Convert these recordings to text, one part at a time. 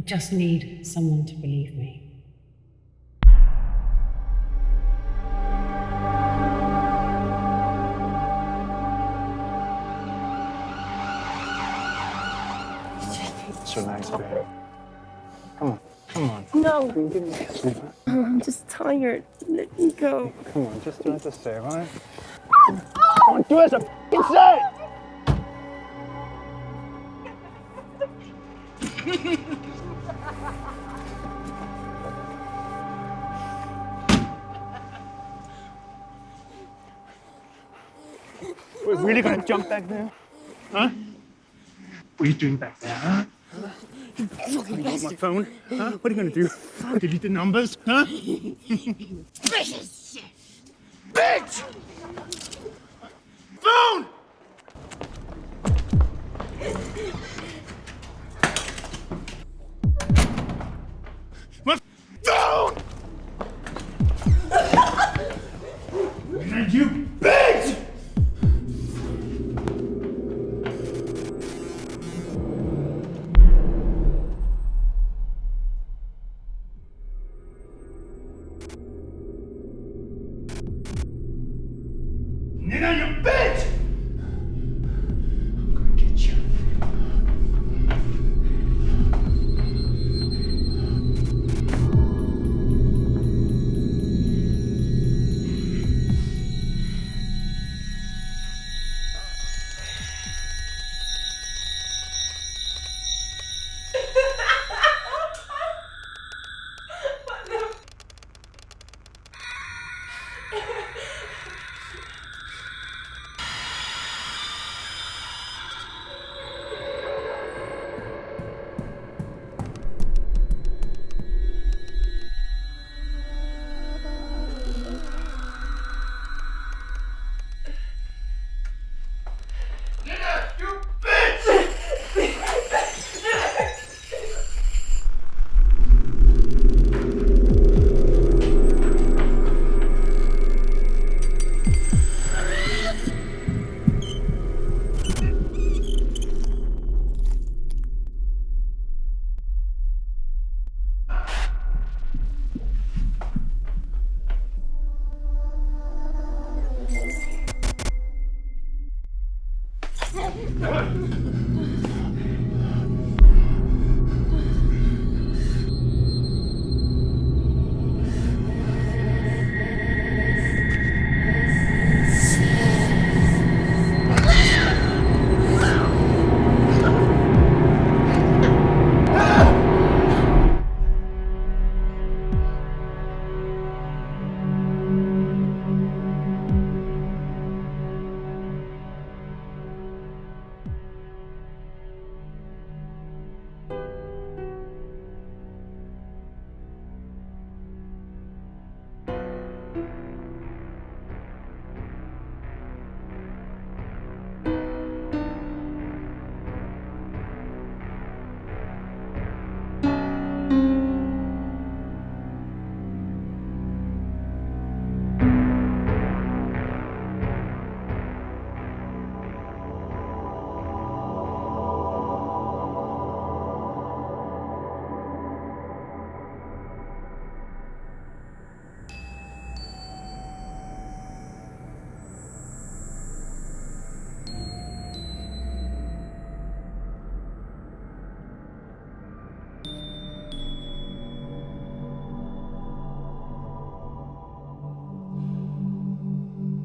just need someone to believe me. Relax, babe. Come on, come on. No. Give me a kiss, man. I'm just tired. Let me go. Come on, just do as I say, right? Come on, do as I f***ing say! We're really gonna jump back there? Huh? What are you doing back there, huh? You got my phone? Huh? What are you gonna do? Delete the numbers? Huh? Bitch! Phone! My phone! And you bitch! Nigga, you bitch! I'm gonna get you.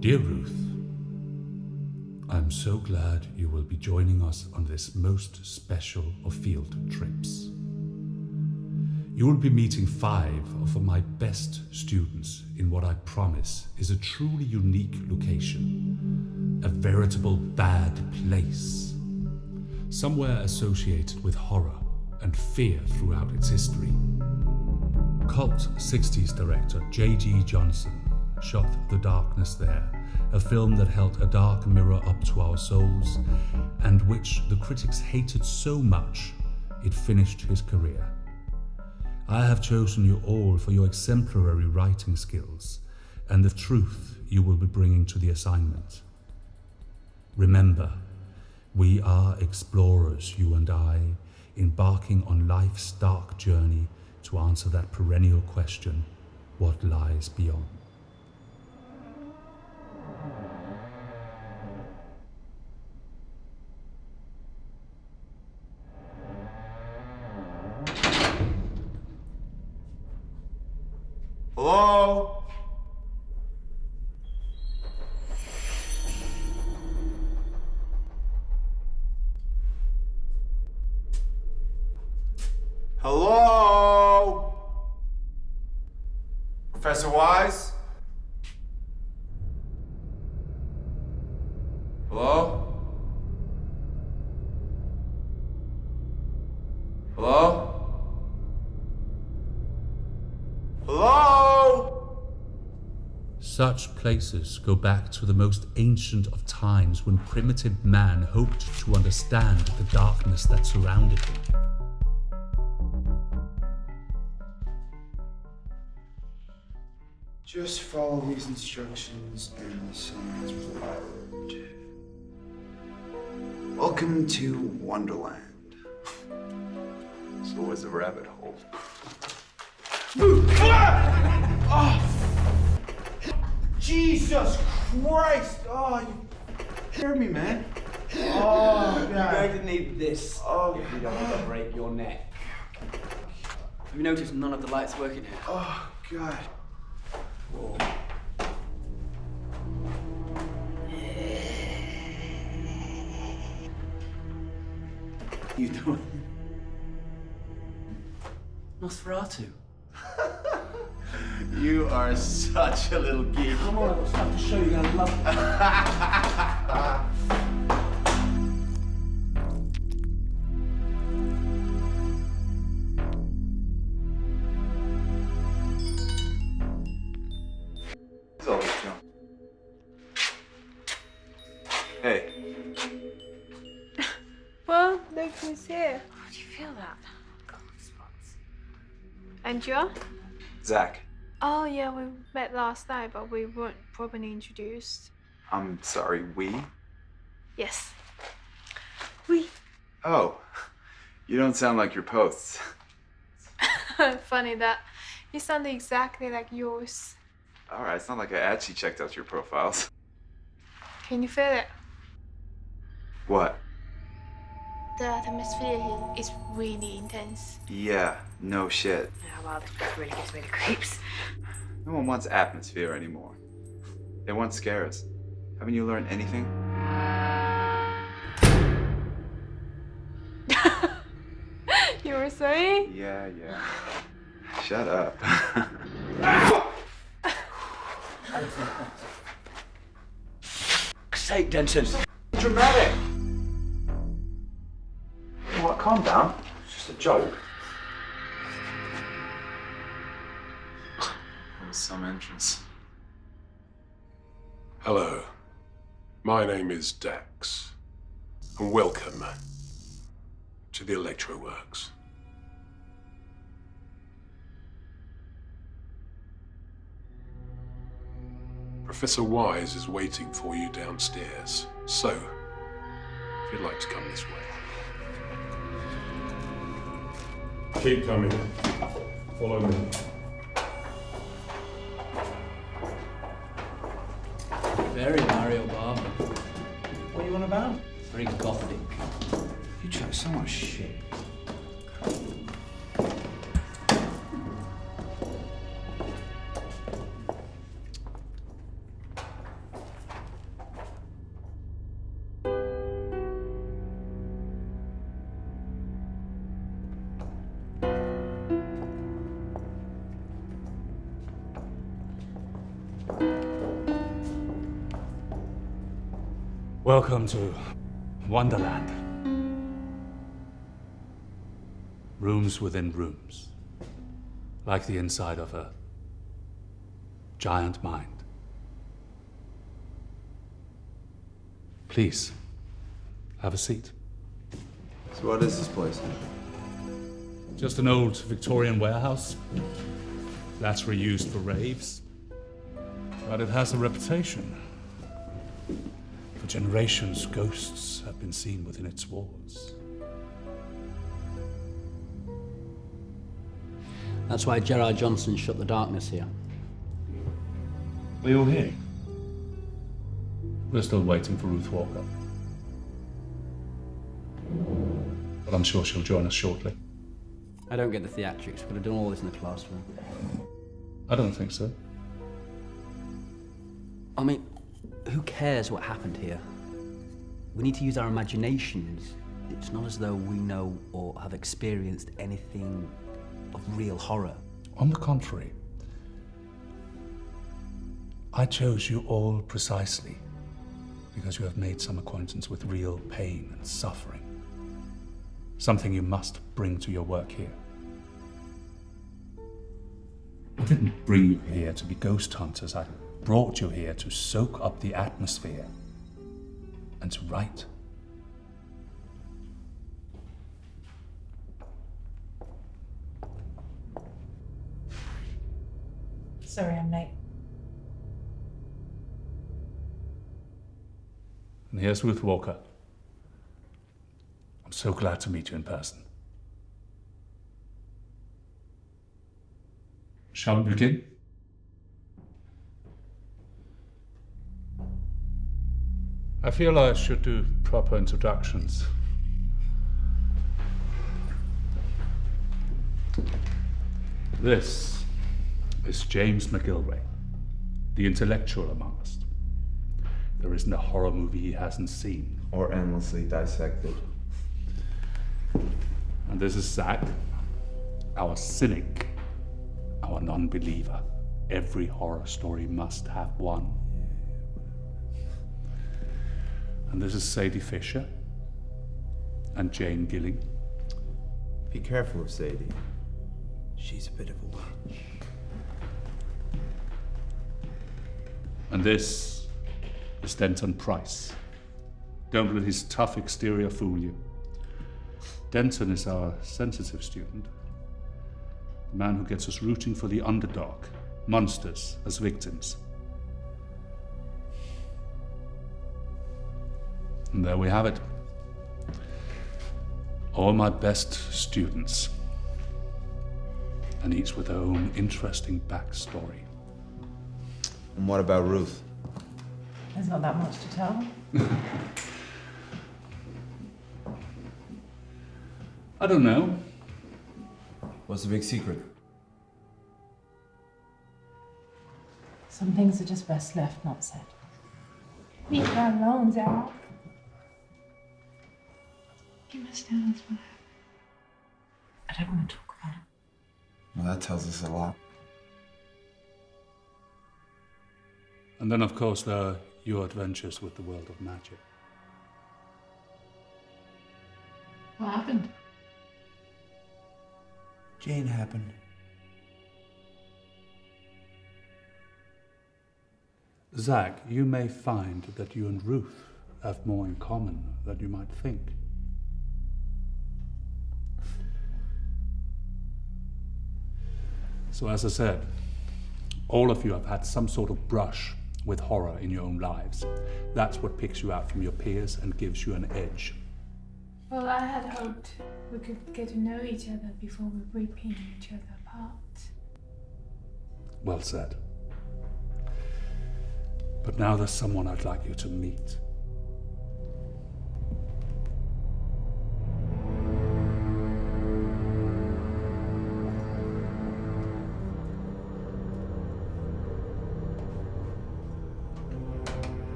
Dear Ruth, I'm so glad you will be joining us on this most special of field trips. You will be meeting 5 of my best students in what I promise is a truly unique location, a veritable bad place, somewhere associated with horror and fear throughout its history. Cult 60s director J.G. Johnson shot The Darkness There, a film that held a dark mirror up to our souls and which the critics hated so much it finished his career. I have chosen you all for your exemplary writing skills and the truth you will be bringing to the assignment. Remember, we are explorers, you and I, embarking on life's dark journey to answer that perennial question, what lies beyond? Hello? Hello? Professor Wise? Hello? Hello? Hello? Such places go back to the most ancient of times when primitive man hoped to understand the darkness that surrounded him. Just follow these instructions and the signs provided. Welcome to Wonderland. So was a rabbit hole. Jesus Christ! Oh, you scared me, man. Oh, You're God. going to need this Oh, if you don't want to break your neck. Have you noticed none of the lights working here? Oh, God. You doing? Nosferatu. You are such a little geek. Come on, I've got stuff to show you. You're gonna love it. What's all this junk? Hey. Well, look who's here. How do you feel that? Cold spots. And you're? Zach. Oh yeah, we met last night, but we weren't properly introduced. I'm sorry, we? Yes. We. Oh. You don't sound like your posts. Funny that. You sounded exactly like yours. Alright, it's not like I actually checked out your profiles. Can you feel it? What? The atmosphere here is really intense. Yeah, no shit. Yeah, well, this place really gives me the creeps. No one wants atmosphere anymore. They want scares. Haven't you learned anything? You were saying? Yeah. Shut up. Sake, Denton. Dramatic. What? Calm down. It's just a joke. That was some entrance. Hello, my name is Dax, and welcome to the Electroworks. Professor Wise is waiting for you downstairs, so if you'd like to come this way. Keep coming. Follow me. Very Mario Barber. What are you on about? Very gothic. You chat so much shit. Welcome to Wonderland. Rooms within rooms. Like the inside of a giant mind. Please, have a seat. So what is this place? Just an old Victorian warehouse. That's reused for raves. But it has a reputation. For generations, ghosts have been seen within its walls. That's why Gerard Johnson shut the darkness here. Are you all here? We're still waiting for Ruth Walker. But I'm sure she'll join us shortly. I don't get the theatrics. Could have done all this in the classroom. I don't think so. I mean, who cares what happened here? We need to use our imaginations. It's not as though we know or have experienced anything of real horror. On the contrary, I chose you all precisely because you have made some acquaintance with real pain and suffering. Something you must bring to your work here. I didn't bring you here to be ghost hunters. I brought you here to soak up the atmosphere and to write. Sorry, I'm late. And here's Ruth Walker. I'm so glad to meet you in person. Shall we begin? I feel I should do proper introductions. This is James McGilwray, the intellectual among us. There isn't a horror movie he hasn't seen. Or endlessly dissected. And this is Zach, our cynic, our non-believer. Every horror story must have one. And this is Sadie Fisher and Jane Gilling. Be careful of Sadie. She's a bit of a witch. And this is Denton Price. Don't let his tough exterior fool you. Denton is our sensitive student. The man who gets us rooting for the underdog, monsters as victims. And there we have it. All my best students. And each with their own interesting backstory. And what about Ruth? There's not that much to tell. I don't know. What's the big secret? Some things are just best left not said. Leave her alone, Zach. You must tell us what happened. I don't want to talk about it. Well, that tells us a lot. And then, of course, there are your adventures with the world of magic. What happened? Jane happened. Zach, you may find that you and Ruth have more in common than you might think. So as I said, all of you have had some sort of brush with horror in your own lives. That's what picks you out from your peers and gives you an edge. Well, I had hoped we could get to know each other before we ripping each other apart. Well said. But now there's someone I'd like you to meet.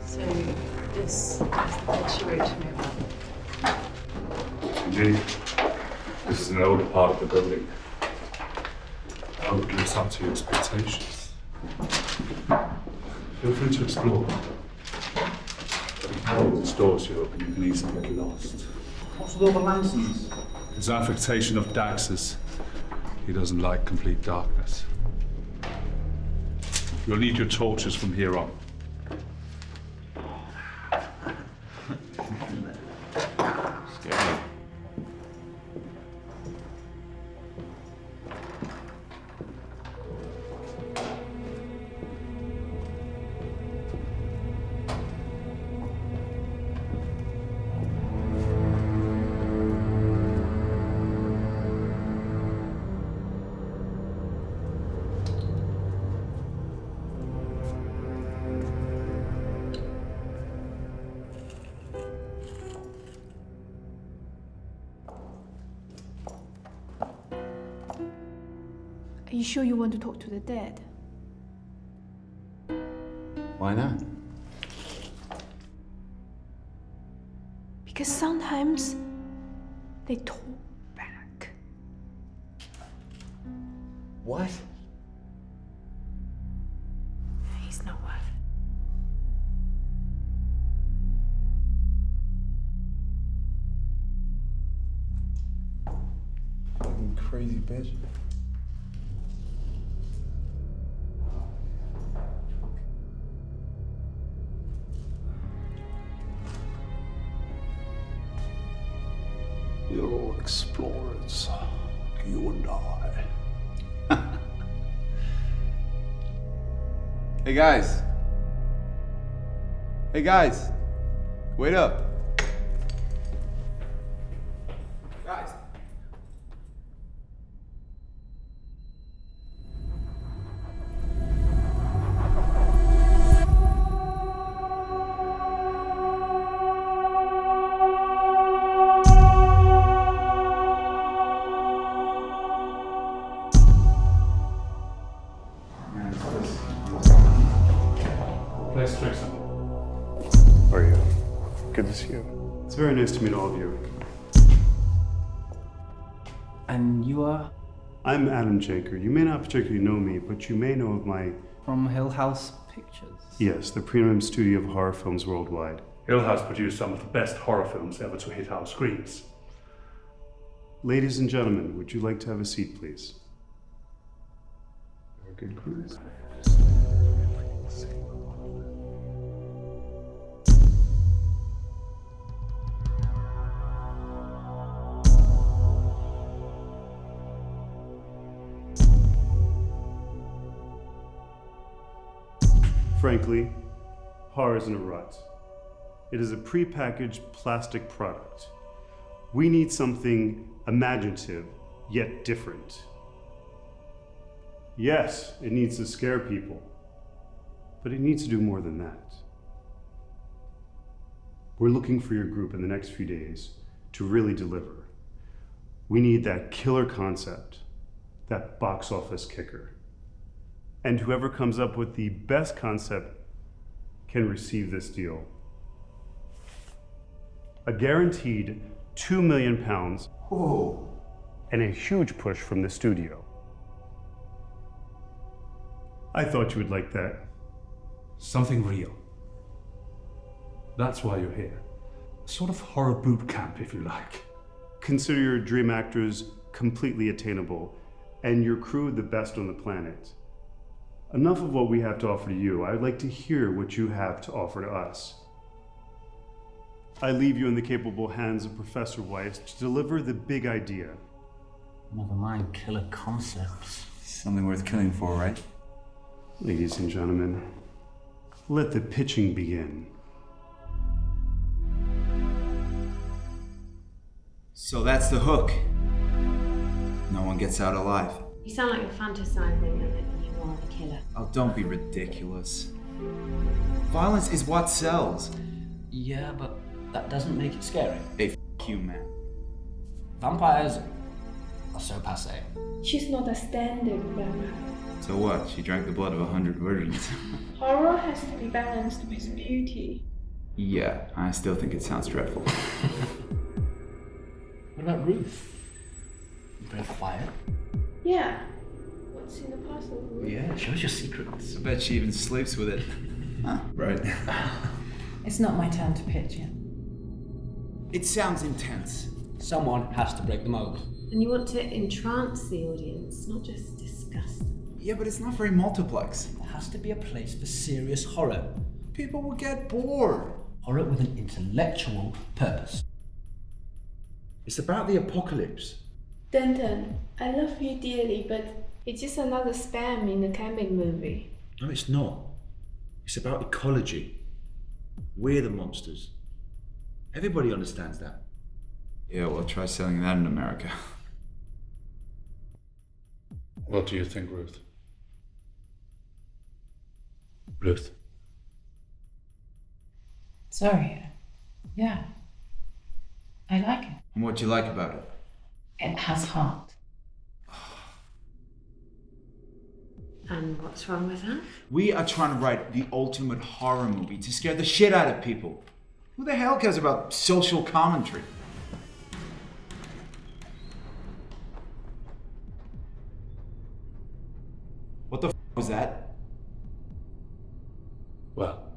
So, this is the bed she wrote to me about. Indeed. This is an older part of the building. I hope it lives up to your expectations. Feel free to explore. All the doors you open, you can easily get lost. What's with all the lanterns? His affectation of Dax's. He doesn't like complete darkness. You'll need your torches from here on. Scary. you sure you want to talk to the dead? Why not? Because sometimes they talk back. What? He's not worth it. Fucking crazy bitch. You're explorers, you and I. Hey guys. Hey guys. Wait up. Guys. Let's drink some. How are you? Good to see you. It's very nice to meet all of you. And you are? I'm Adam Janker. You may not particularly know me, but you may know of my... From Hill House Pictures? Yes, the preeminent studio of horror films worldwide. Hill House produced some of the best horror films ever to hit our screens. Ladies and gentlemen, would you like to have a seat, please? Very good cruise. Frankly, horror isn't a rut. It is a prepackaged plastic product. We need something imaginative, yet different. Yes, it needs to scare people, but it needs to do more than that. We're looking for your group in the next few days to really deliver. We need that killer concept, that box office kicker. And whoever comes up with the best concept can receive this deal. A guaranteed £2 million. Whoa. And a huge push from the studio. I thought you would like that. Something real. That's why you're here. A sort of horror boot camp, if you like. Consider your dream actors completely attainable, and your crew the best on the planet. Enough of what we have to offer to you. I'd like to hear what you have to offer to us. I leave you in the capable hands of Professor Weiss to deliver the big idea. Never mind killer concepts. Something worth killing for, right? Ladies and gentlemen, let the pitching begin. So that's the hook. No one gets out alive. You sound like you're fantasizing and that you are the killer. Oh, don't be ridiculous. Violence is what sells. Yeah, but that doesn't make it scary. Hey, f you, man. Vampires are so passé. She's not a standard vampire. So what? She drank the blood of 100 virgins. Horror has to be balanced with beauty. Yeah, I still think it sounds dreadful. What about Ruth? Very quiet. Yeah. What's in the parcel? Yeah, show us your secrets. I bet she even sleeps with it. Huh, right. It's not my turn to pitch yet. It sounds intense. Someone has to break the mold. And you want to entrance the audience, not just disgust them. Yeah, but it's not very multiplex. There has to be a place for serious horror. People will get bored. Horror with an intellectual purpose. It's about the apocalypse. Denton, I love you dearly, but it's just another spam in the camping movie. No, it's not. It's about ecology. We're the monsters. Everybody understands that. Yeah, well, try selling that in America. What do you think, Ruth? Ruth? Sorry. Yeah. I like it. And what do you like about it? It has heart. And what's wrong with that? We are trying to write the ultimate horror movie to scare the shit out of people. Who the hell cares about social commentary? What the f was that? Well,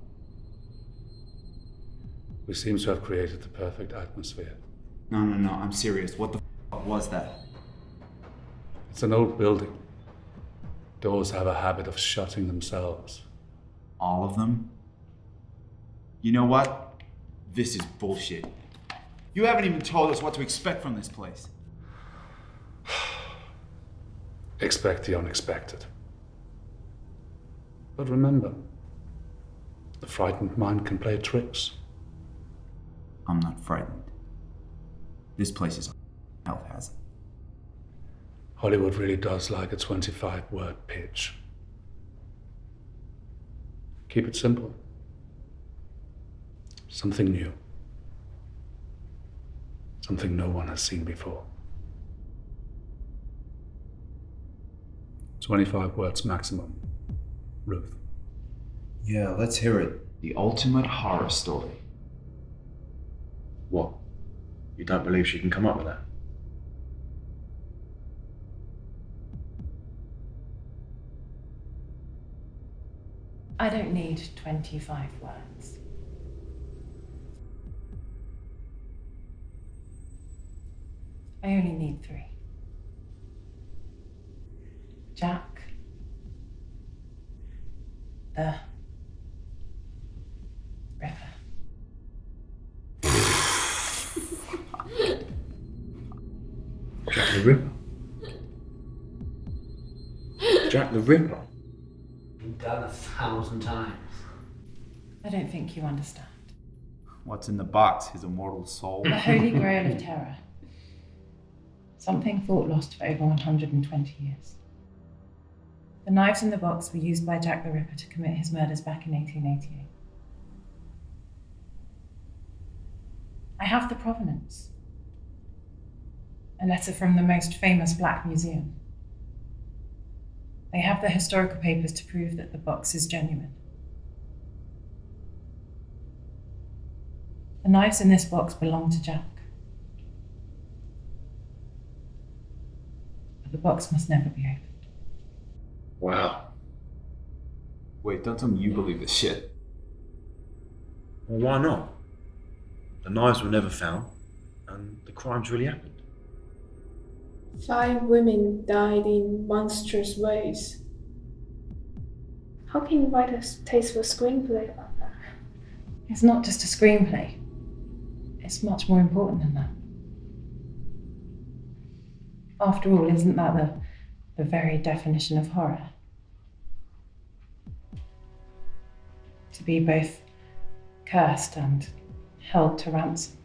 we seem to have created the perfect atmosphere. No, I'm serious. What the f was that? It's an old building. Doors have a habit of shutting themselves. All of them? You know what? This is bullshit. You haven't even told us what to expect from this place. Expect the unexpected. But remember, the frightened mind can play tricks. I'm not frightened. This place is health hazard. Hollywood really does like a 25-word pitch. Keep it simple. Something new. Something no one has seen before. 25 words maximum. Ruth. Yeah, let's hear it. The ultimate horror story. What? You don't believe she can come up with that? I don't need 25 words. I only need 3. Jack. The Ripper. Jack the Ripper? Jack the Ripper? Been done 1,000 times. I don't think you understand. What's in the box? His immortal soul? The Holy Grail of Terror. Something thought lost for over 120 years. The knives in the box were used by Jack the Ripper to commit his murders back in 1888. I have the provenance. A letter from the most famous black museum. They have the historical papers to prove that the box is genuine. The knives in this box belong to Jack. But the box must never be opened. Wow. Wait, don't tell me you believe this shit. Well, why not? The knives were never found, and the crimes really happened. 5 women died in monstrous ways. How can you write a tasteful screenplay about that? It's not just a screenplay. It's much more important than that. After all, isn't that the very definition of horror? To be both cursed and held to ransom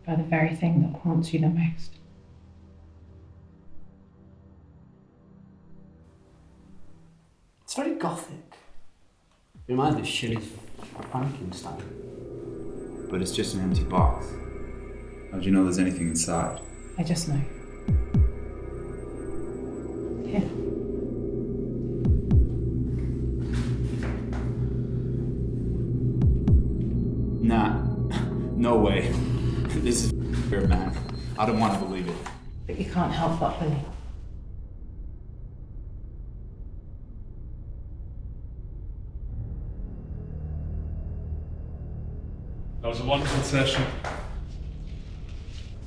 by the very thing that haunts you the most. It's very gothic. It reminds me of Shelley's Frankenstein. But it's just an empty box. How'd you know there's anything inside? I just know. Here. Nah, no way. This is fair, man. I don't want to believe it. But you can't help but believe. That was a wonderful session.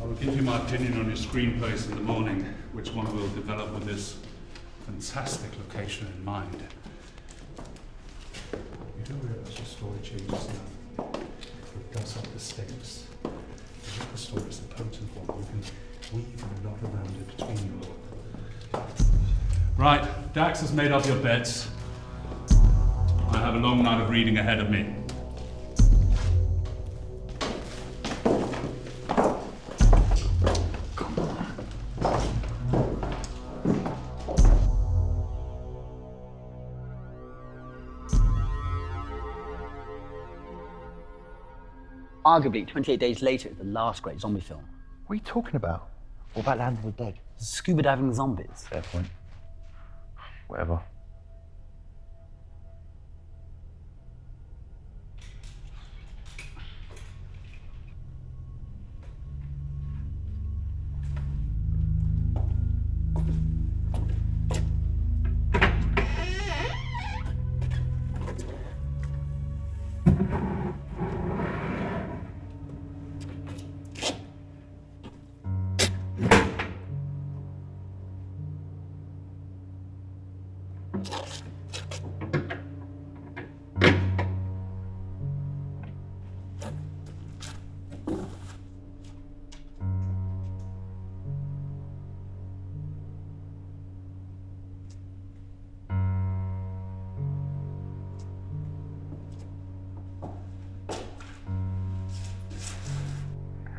I will give you my opinion on your screenplays in the morning, which one we'll develop with this fantastic location in mind. You do realize your story changes now. It does up the stakes. The story is a potent one. You can weave a lot around it between you. Right, Dax has made up your beds. I have a long night of reading ahead of me. Arguably, 28 days later, the last great zombie film. What are you talking about? What about Land of the Dead? Scuba diving zombies. Fair point. Whatever.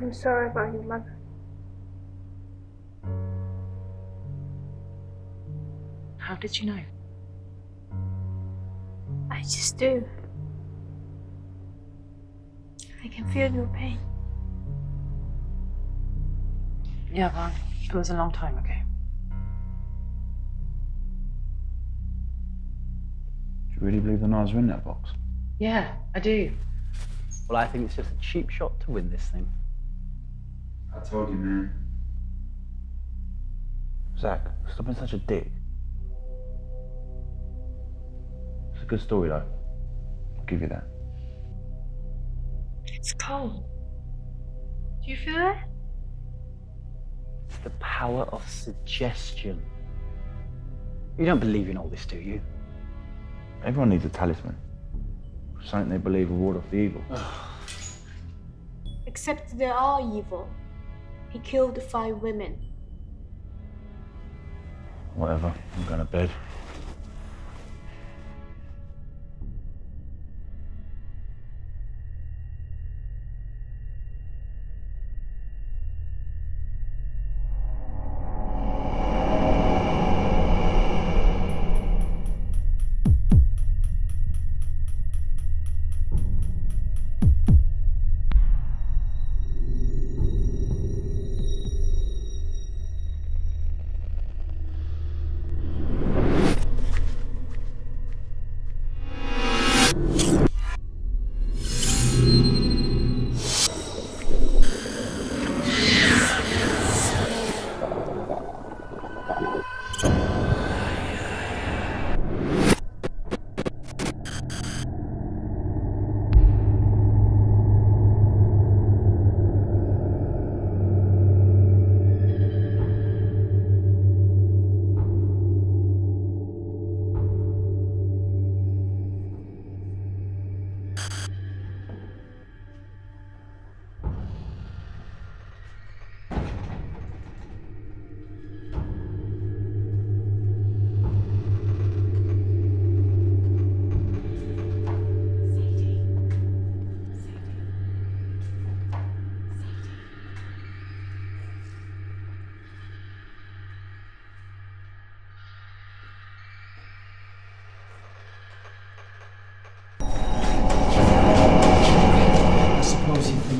I'm sorry about your mother. How did you know? I just do. I can feel your pain. Yeah, well, it was a long time ago. Do you really believe the knives are in that box? Yeah, I do. Well, I think it's just a cheap shot to win this thing. I told you, man. Zach, stop being such a dick. It's a good story, though. I'll give you that. It's cold. Do you feel it? It's the power of suggestion. You don't believe in all this, do you? Everyone needs a talisman. Something they believe will ward off the evil. Except they are evil. He killed the 5 women. Whatever, I'm going to bed.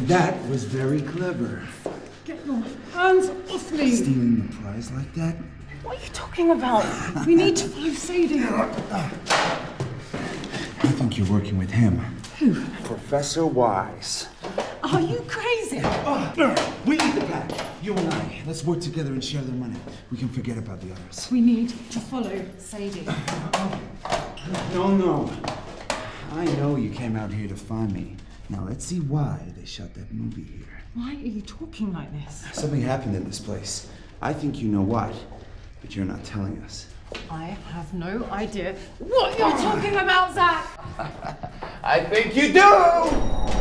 That was very clever. Get your hands off me! Stealing the prize like that? What are you talking about? We need to follow Sadie. I think you're working with him. Who? Professor Wise. Are you crazy? We need the pack. You and I. Let's work together and share the money. We can forget about the others. We need to follow Sadie. No. I know you came out here to find me. Now let's see why they shot that movie here. Why are you talking like this? Something happened in this place. I think you know what, but you're not telling us. I have no idea what you're talking about, Zach! I think you do!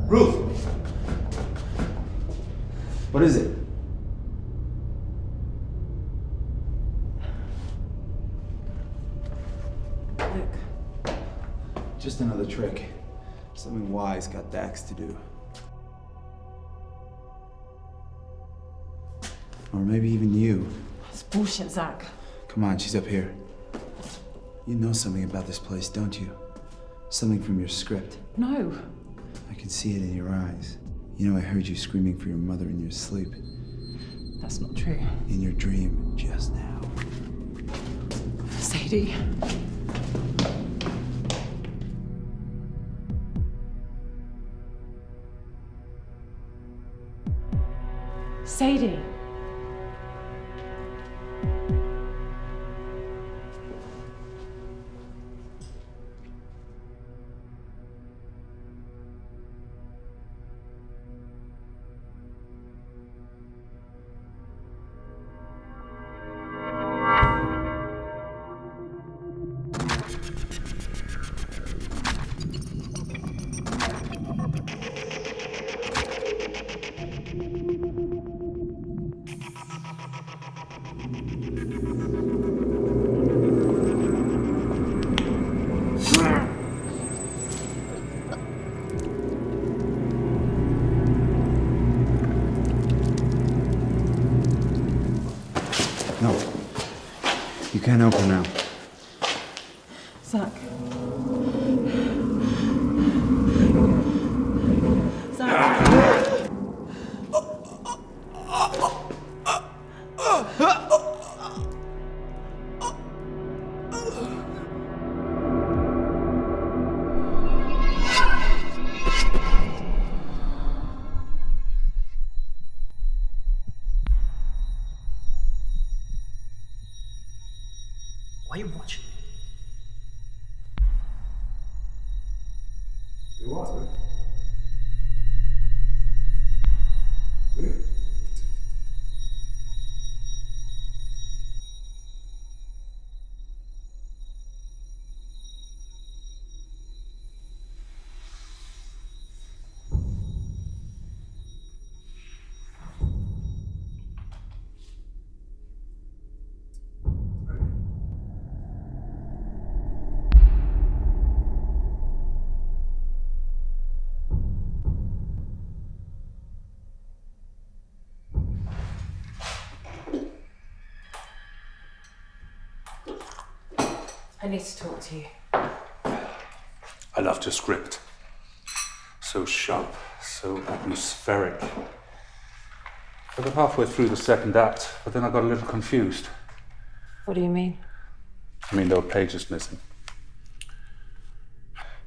Ruth! What is it? Just another trick. Something wise got Dax to do. Or maybe even you. It's bullshit, Zach. Come on, she's up here. You know something about this place, don't you? Something from your script. No. I can see it in your eyes. You know, I heard you screaming for your mother in your sleep. That's not true. In your dream just now. Sadie. Sadie. No. You can't open now. Zach. Why are you watching me? You are. I need to talk to you. I loved your script. So sharp, so atmospheric. I got halfway through the second act, but then I got a little confused. What do you mean? I mean, there were pages missing.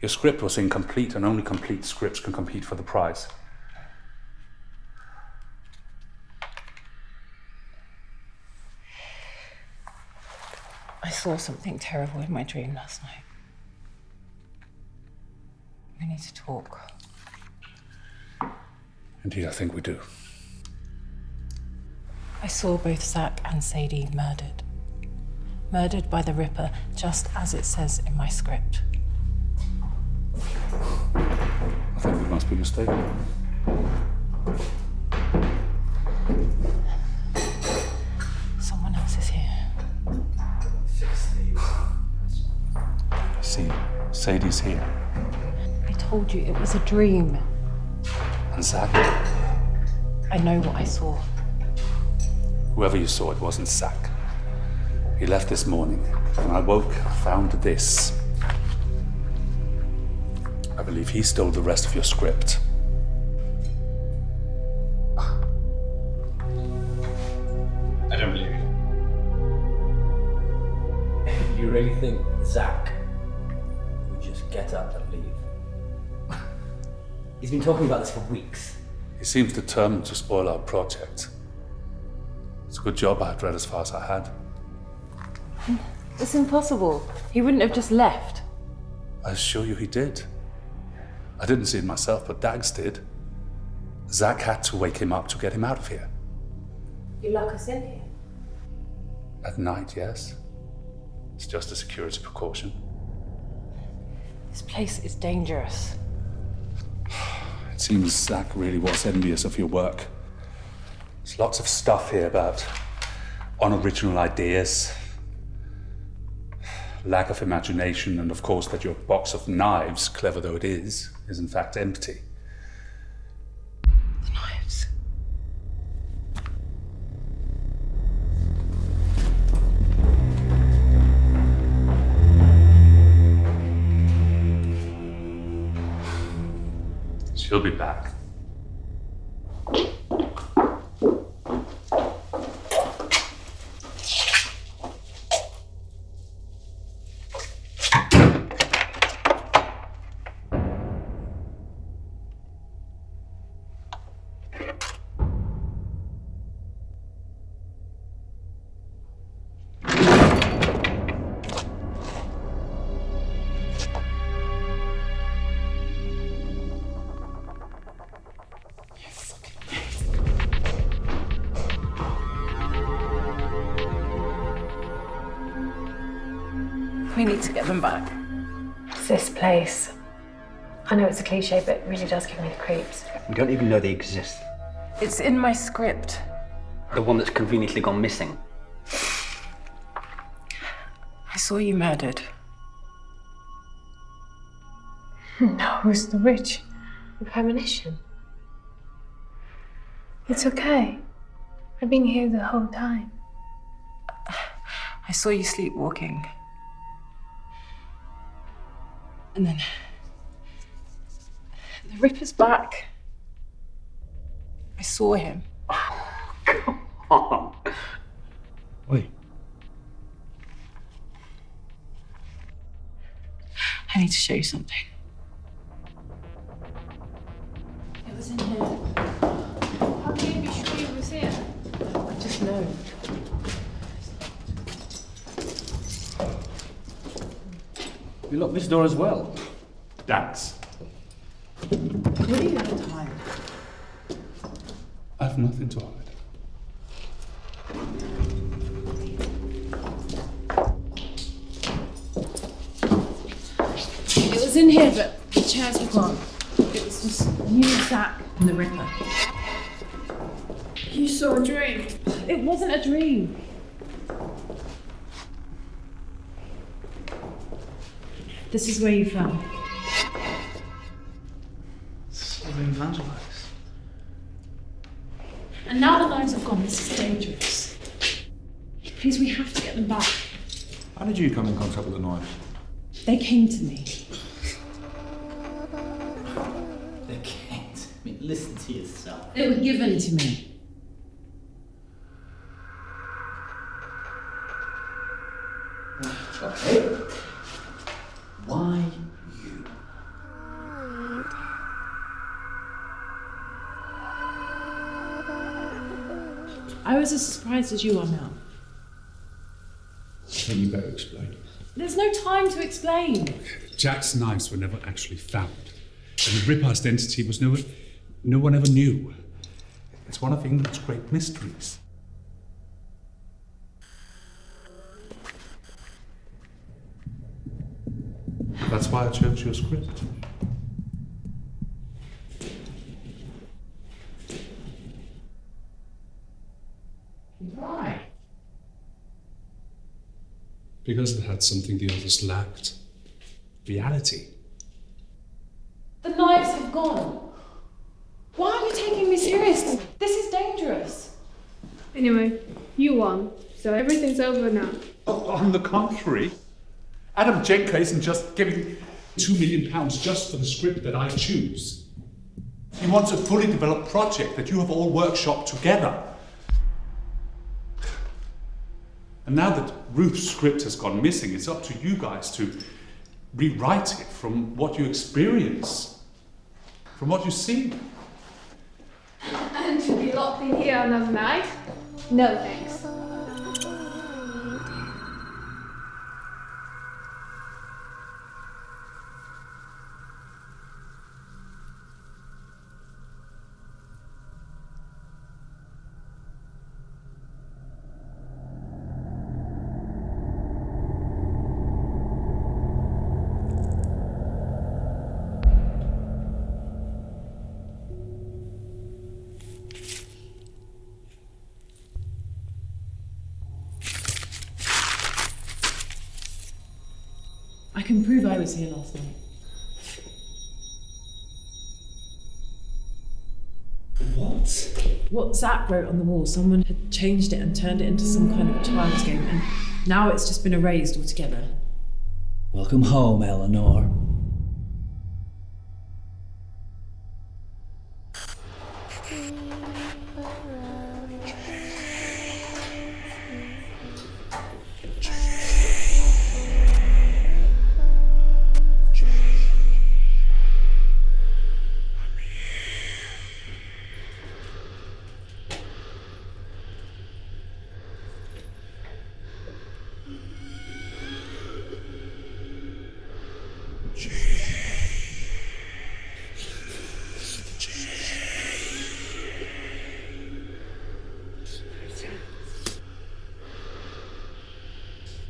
Your script was incomplete, and only complete scripts can compete for the prize. I saw something terrible in my dream last night. We need to talk. Indeed, I think we do. I saw both Zach and Sadie murdered. Murdered by the Ripper, just as it says in my script. I think we must be mistaken. Someone else is here. See, Sadie's here. I told you it was a dream. And Zach? I know what I saw. Whoever you saw, it wasn't Zach. He left this morning. When I woke, I found this. I believe he stole the rest of your script. I don't believe you. You really think Zach would just get up and leave? He's been talking about this for weeks. He seems determined to spoil our project. It's a good job I had read as far as I had. It's impossible. He wouldn't have just left. I assure you he did. I didn't see it myself, but Dags did. Zach had to wake him up to get him out of here. You lock us in here? At night, yes. It's just a security precaution. This place is dangerous. It seems Zach really was envious of your work. There's lots of stuff here about unoriginal ideas. lack of imagination, and of course that your box of knives, clever though it is in fact empty. The knives. She'll be back. We need to get them back. It's this place. I know it's a cliche, but it really does give me the creeps. We don't even know they exist. It's in my script. The one that's conveniently gone missing. I saw you murdered. No, it's the witch. A premonition. It's okay. I've been here the whole time. I saw you sleepwalking. And then the Ripper's back. I saw him. Come on. Wait. I need to show you something. It was in here. How can you be sure it was here? I just know. You locked this door as well? Dax. What do you have time? I've nothing to hide. It was in here, but the chairs were gone. It was just you, Zach, and the Ripper. You saw a dream. It wasn't a dream. This is where you fell. So we evangelise. And now the knives have gone. This is dangerous. Please, we have to get them back. How did you come in contact with the knife? They came to me. They can't. I mean, listen to yourself. They were given to me. Okay. Why you? I was as surprised as you are now. Then you better explain. There's no time to explain. Jack's knives were never actually found. And the Ripper identity was no one ever knew. It's one of England's great mysteries. That's why I chose your script. Why? Because it had something the others lacked. Reality. The knives have gone. Why are you taking me seriously? This is dangerous. Anyway, you won, so everything's over now. Oh, on the contrary, Adam Jenker isn't just giving £2 million just for the script that I choose. He wants a fully developed project that you have all workshopped together. And now that Ruth's script has gone missing, it's up to you guys to rewrite it from what you experience, from what you see. And to be locked in here another night? No thanks. can prove I was here last night. What? What Zach wrote on the wall, someone had changed it and turned it into some kind of child's game, and now it's just been erased altogether. Welcome home, Eleanor.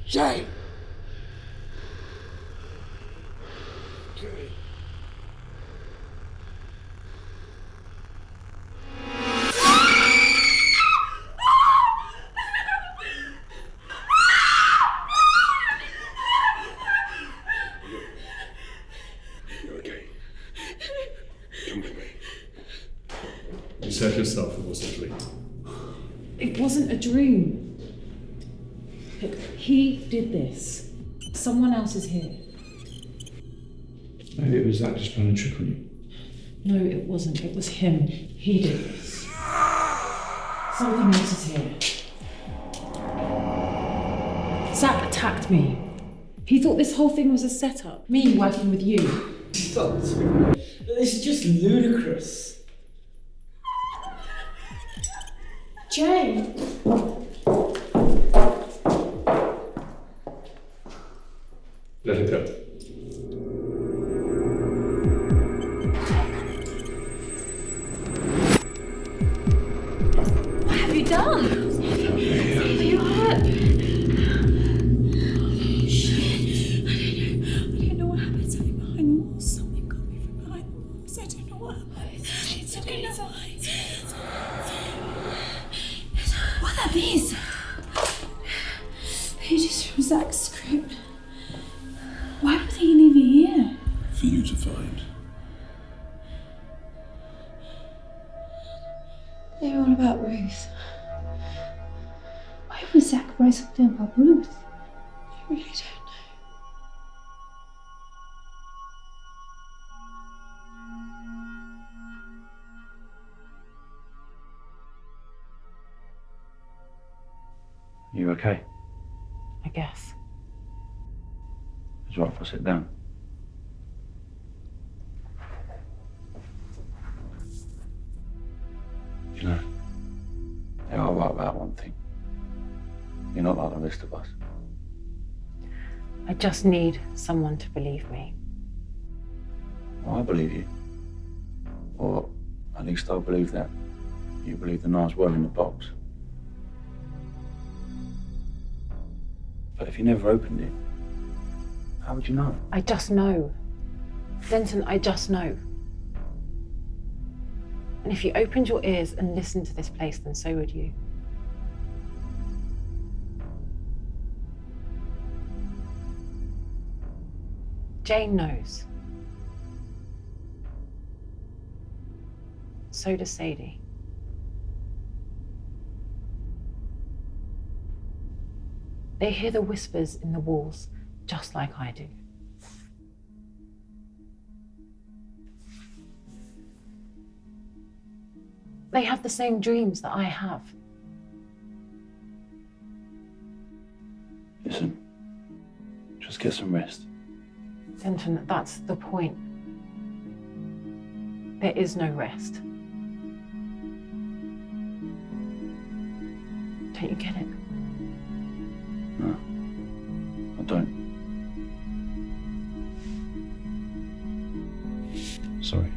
Jay! You're okay. Come with me. You said yourself it was a dream. It wasn't a dream. Look, he did this. Someone else is here. Maybe it was Zach just playing a trick on you. No, it wasn't. It was him. He did this. Something else is here. Zach attacked me. He thought this whole thing was a setup. Me working with you. Stop. This is just ludicrous. Jay! Let it go. What have you done? Are you hurt? Shit. I don't know what happened. Something behind the walls. Something got me from behind the walls. I don't know what happened. It's okay. It's fine. What are these? Pages from Zach's script. Why were they even here? For you to find. They were all about Ruth. Why would Zach write something about Ruth? I really don't know. You okay? I guess. It's right if I sit down. You know, you are right about one thing. You're not like the rest of us. I just need someone to believe me. Well, I believe you. Or at least I believe that you believe the knives were in the box. But if you never opened it, how would you know? I just know. Denton, I just know. And if you opened your ears and listened to this place, then so would you. Jane knows. So does Sadie. They hear the whispers in the walls, just like I do. They have the same dreams that I have. Listen, just get some rest. Denton, that's the point. There is no rest. Don't you get it? No, I don't. Sorry.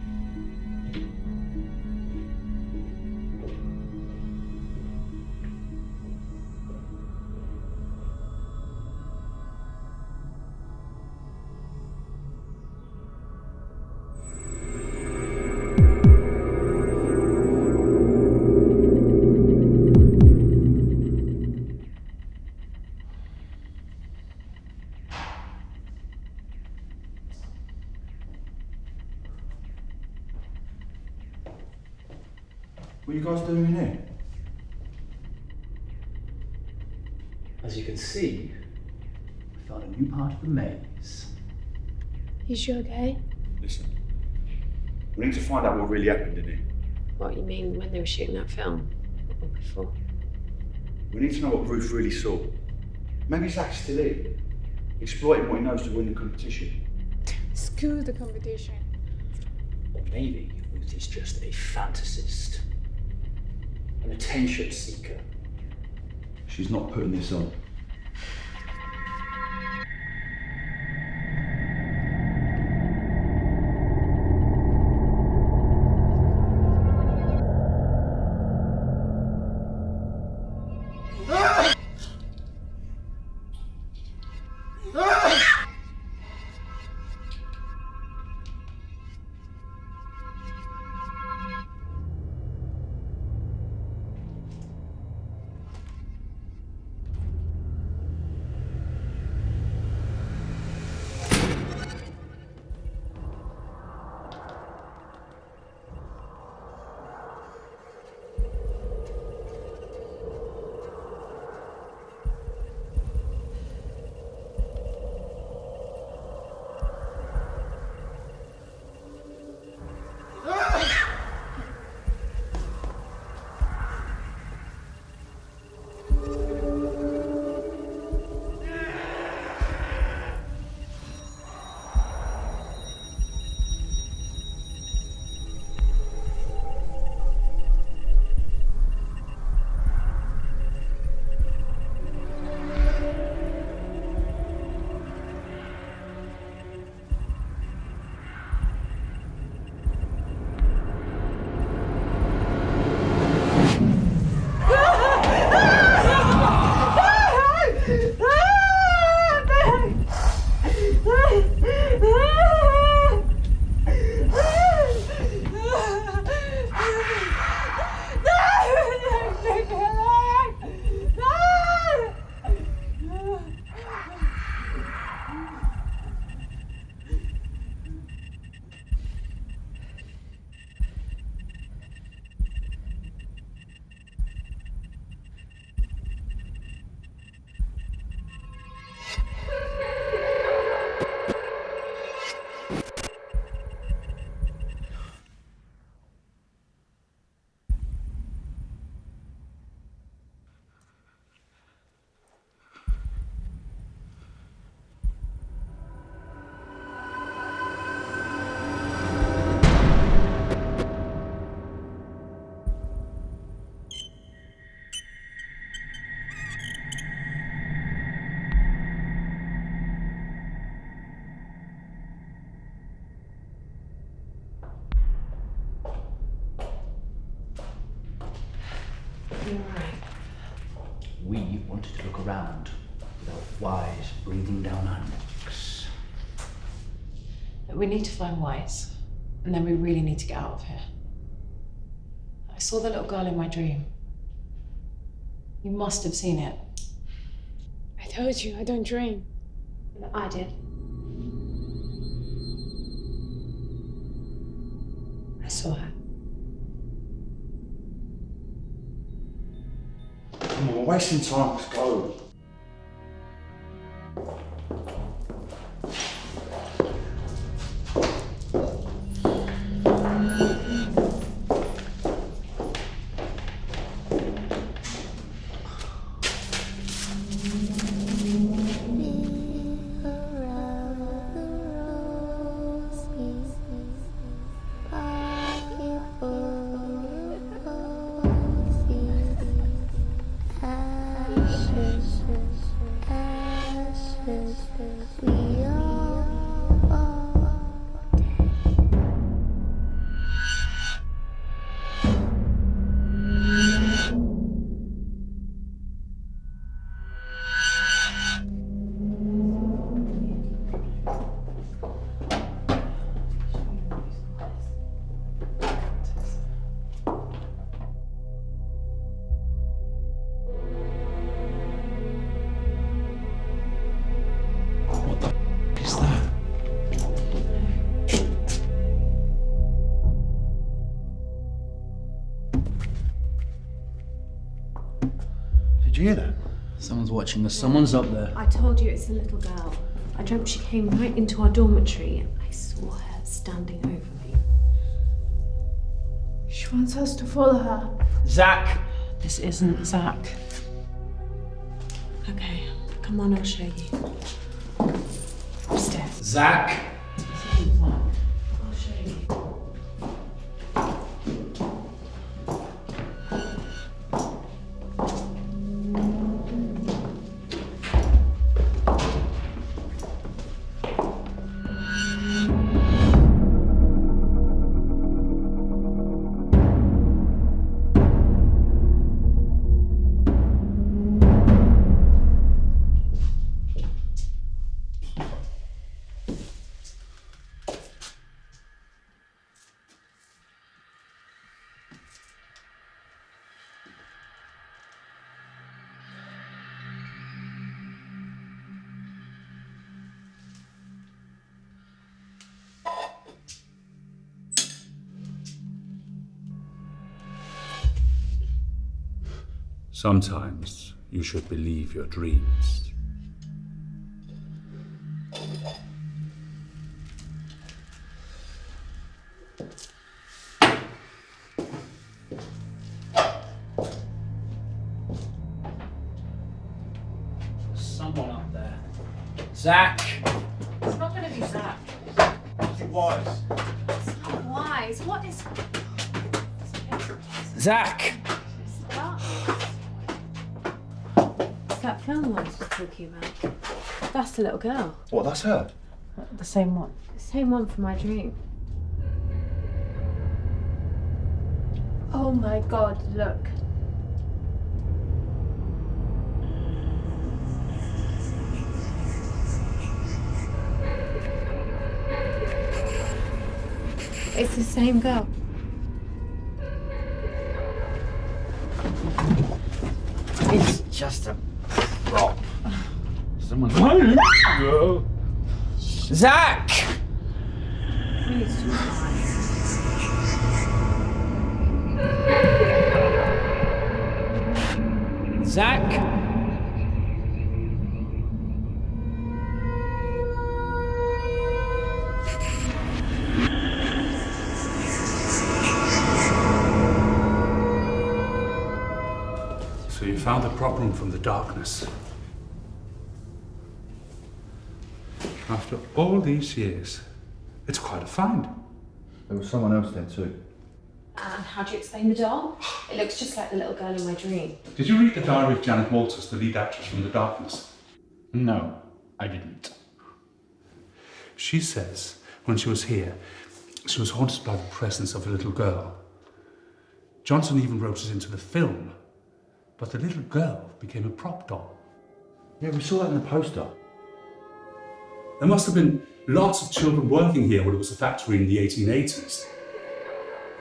What are you guys doing in here? As you can see, we found a new part of the maze. Is you okay? Listen, we need to find out what really happened in here. What, you mean when they were shooting that film? Or before? We need to know what Ruth really saw. Maybe Zach's still here, exploiting what he knows to win the competition. Screw the competition. Or maybe Ruth is just a fantasist. An attention seeker. She's not putting this on. We wanted to look around without Wise breathing down our necks. We need to find Wise, and then we really need to get out of here. I saw the little girl in my dream. You must have seen it. I told you, I don't dream. But I did. I saw her. Come on, we're wasting time. Let's go. Ashes. Did you hear that? Someone's watching us. Someone's up there. I told you it's a little girl. I dreamt she came right into our dormitory and I saw her standing over me. She wants us to follow her. Zach! This isn't Zach. Okay, come on, I'll show you. Upstairs. Zach! This isn't Zach. I'll show you. Sometimes you should believe your dreams. Someone up there. Zach! It's not going to be Zach. It was. It's not wise. What is... Zach! It's that film I was talking about. That's the little girl. What, that's her? The same one. The same one from my dream. Oh my god, look. It's the same girl. It's just a prop. Someone's... Zach! Please do not. Zach! So you found the problem from the darkness. After all these years, it's quite a find. There was someone else there too. And how do you explain the doll? It looks just like the little girl in my dream. Did you read the diary of Janet Walters, the lead actress from The Darkness? No, I didn't. She says when she was here, she was haunted by the presence of a little girl. Johnson even wrote it into the film, but the little girl became a prop doll. Yeah, we saw that in the poster. There must have been lots of children working here when it was a factory in the 1880s.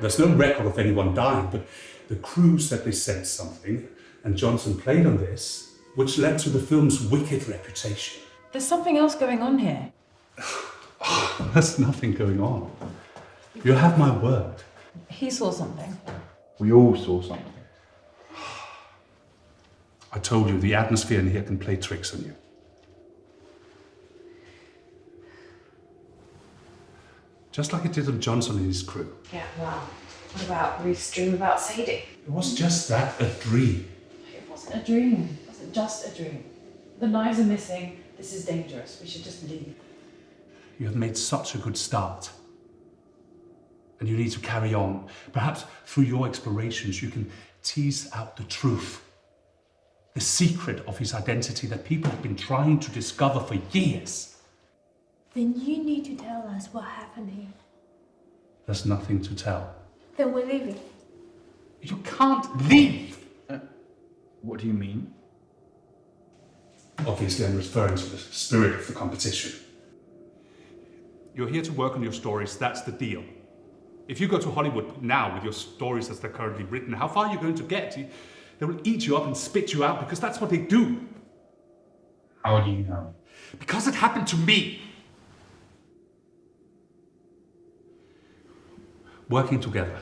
There's no record of anyone dying, but the crew said they sensed something, and Johnson played on this, which led to the film's wicked reputation. There's something else going on here. There's nothing going on. You have my word. He saw something. We all saw something. I told you, the atmosphere in here can play tricks on you. Just like it did on Johnson and his crew. Yeah, well, what about Ruth's dream about Sadie? It was just that, a dream. It wasn't a dream. It wasn't just a dream. The knives are missing. This is dangerous. We should just leave. You have made such a good start. And you need to carry on. Perhaps through your explorations you can tease out the truth. The secret of his identity that people have been trying to discover for years. Then you need to tell us what happened here. There's nothing to tell. Then we're leaving. You can't leave! What do you mean? Obviously, I'm referring to the spirit of the competition. You're here to work on your stories, that's the deal. If you go to Hollywood now with your stories as they're currently written, how far are you going to get? They will eat you up and spit you out because that's what they do. How do you know? Because it happened to me. Working together,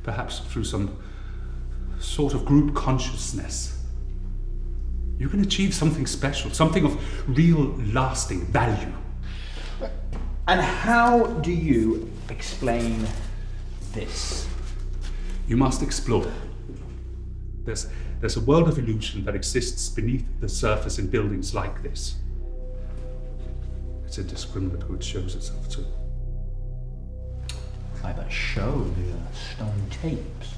perhaps through some sort of group consciousness, you can achieve something special, something of real lasting value. And how do you explain this? You must explore. There's a world of illusion that exists beneath the surface in buildings like this. It's indiscriminate who it shows itself to. Like that show, the stone tapes.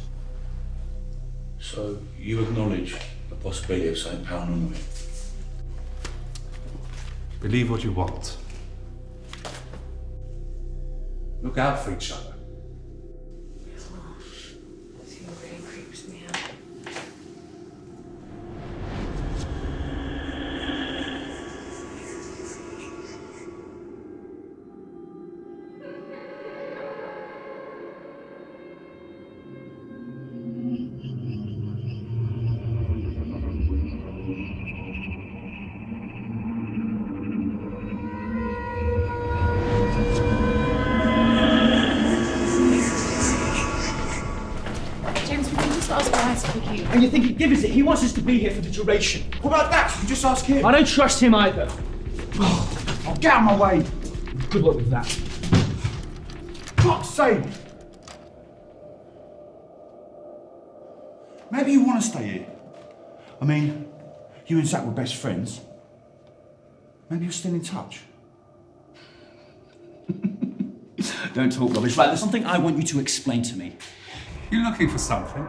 So you acknowledge the possibility of something paranormal? Believe what you want. Look out for each other. This really creeps me out. And you think he'd give us it? He wants us to be here for the duration. What about that? You just ask him. I don't trust him either. Oh, get out of my way. Good luck with that. God's sake! Maybe you want to stay here. I mean, you and Zach were best friends. Maybe you're still in touch. Don't talk rubbish. Right, there's something I want you to explain to me. You looking for something?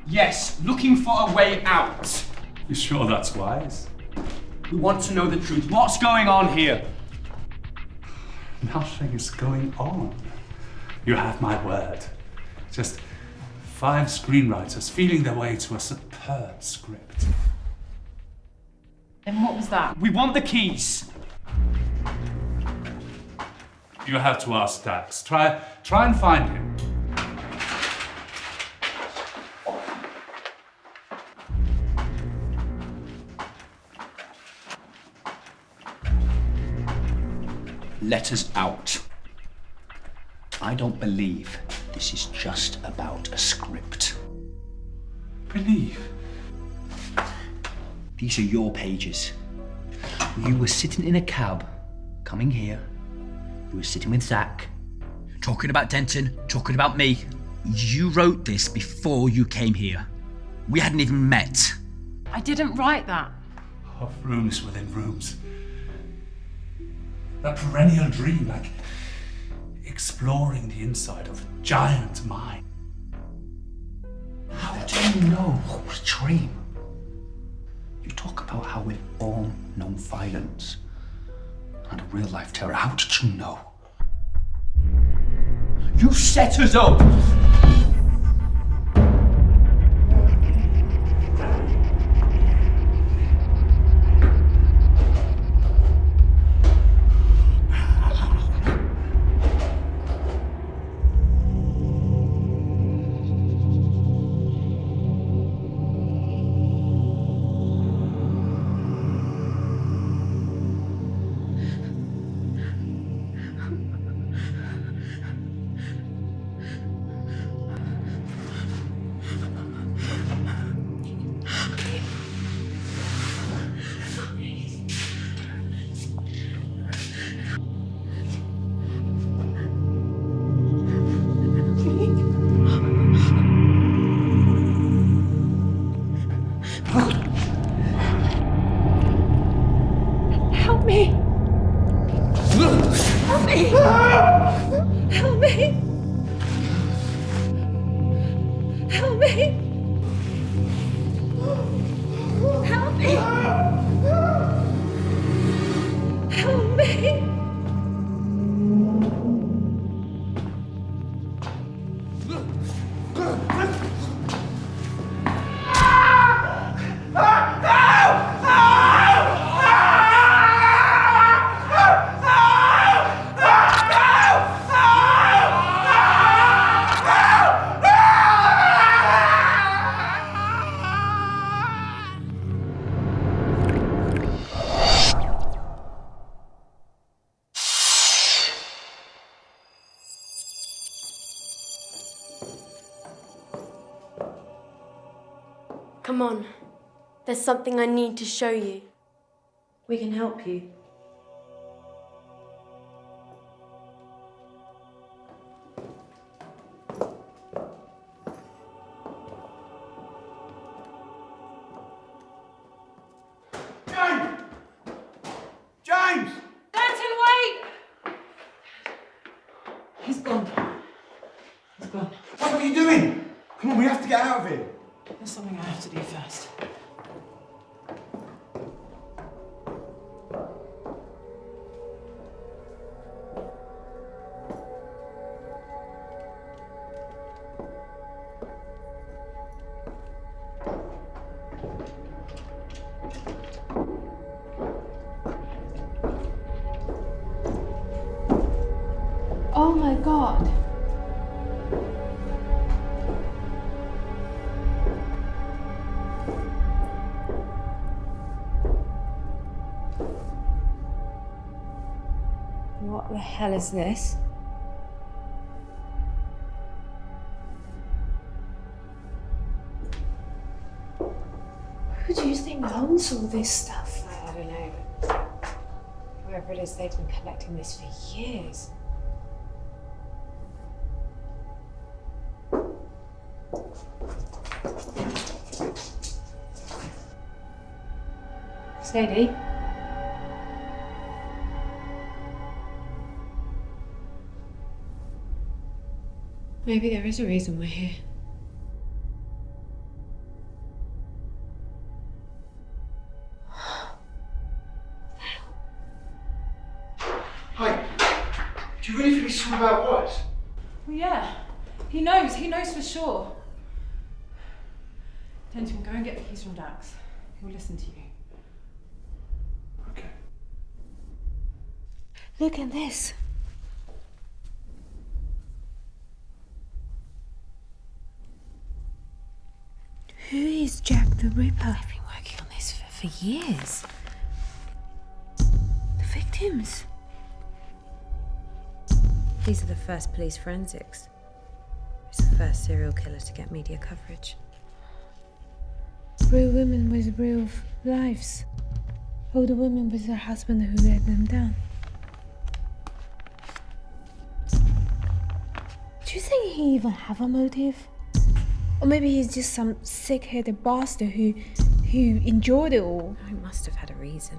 Yes, looking for a way out. You sure that's wise? We want to know the truth. What's going on here? Nothing is going on. You have my word. Just 5 screenwriters feeling their way to a superb script. Then what was that? We want the keys. You have to ask Dax. Try and find him. Let us out. I don't believe this is just about a script. Believe? These are your pages. You were sitting in a cab, coming here. You were sitting with Zach, talking about Denton, talking about me. You wrote this before you came here. We hadn't even met. I didn't write that. Of rooms within rooms. That perennial dream, like exploring the inside of a giant mind. How do you know what was a dream? You talk about how we've all known violence and a real life terror. How did you know? You set us up! Help me! Help me! Help me! Help me! Help me! Help me! Come on. There's something I need to show you. We can help you. James! James! Denton, wait! He's gone. He's gone. What are you doing? Come on, we have to get out of here. There's something I have to do first. Oh my god. What the hell is this? Who do you think owns all this stuff? I don't know. Whoever it is, they've been collecting this for years. Sadie? Maybe there is a reason we're here. Hey, do you really think he's talking about what? Well, yeah. He knows for sure. Denton, go and get the keys from Dax. He'll listen to you. Okay. Look at this. Who is Jack the Ripper? I've been working on this for years. The victims. These are the first police forensics. He's the first serial killer to get media coverage. Real women with real lives. Older women with a husband who let them down. Do you think he even have a motive? Or maybe he's just some sick-headed bastard who enjoyed it all. He must have had a reason.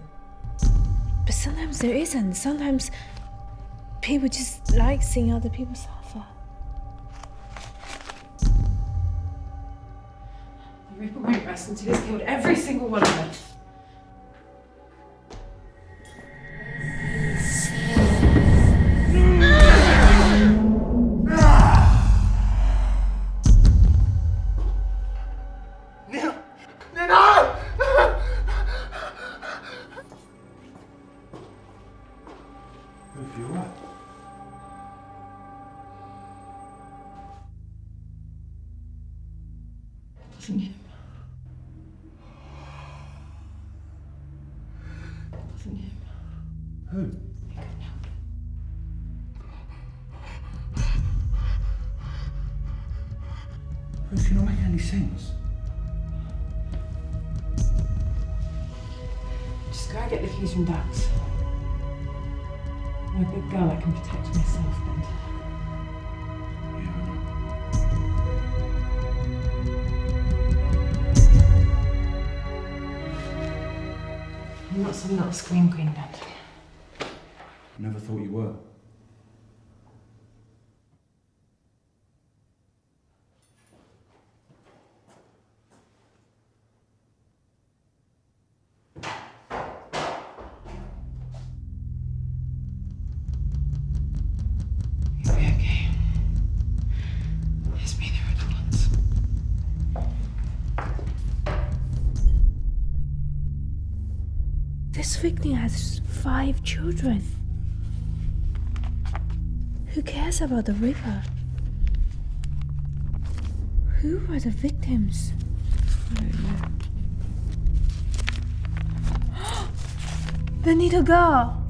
But sometimes there isn't. Sometimes people just like seeing other people suffer. The Ripper won't rest until he's killed every single one of them. Ruth, you alright? Wasn't him. Wasn't him. Who? He couldn't help it. Ruth, you're not making any sense. Just go and get the keys from Dax. I'm a big girl, I can protect myself, Denton. I'm not some little scream queen, Denton. I never thought you were. You'll be okay. It's me, the redundants. This victim has 5 children. Who cares about the Ripper? Who are the victims? I don't know. The little girl.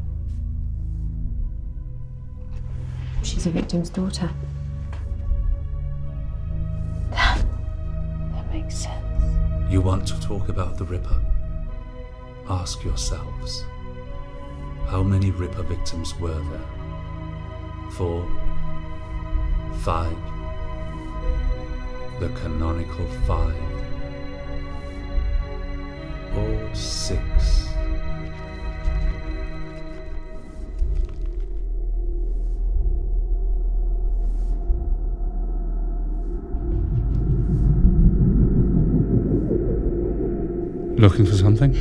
She's a victim's daughter. That makes sense. You want to talk about the Ripper? Ask yourselves, how many Ripper victims were there? 4, 5, the canonical 5, or 6? Looking for something?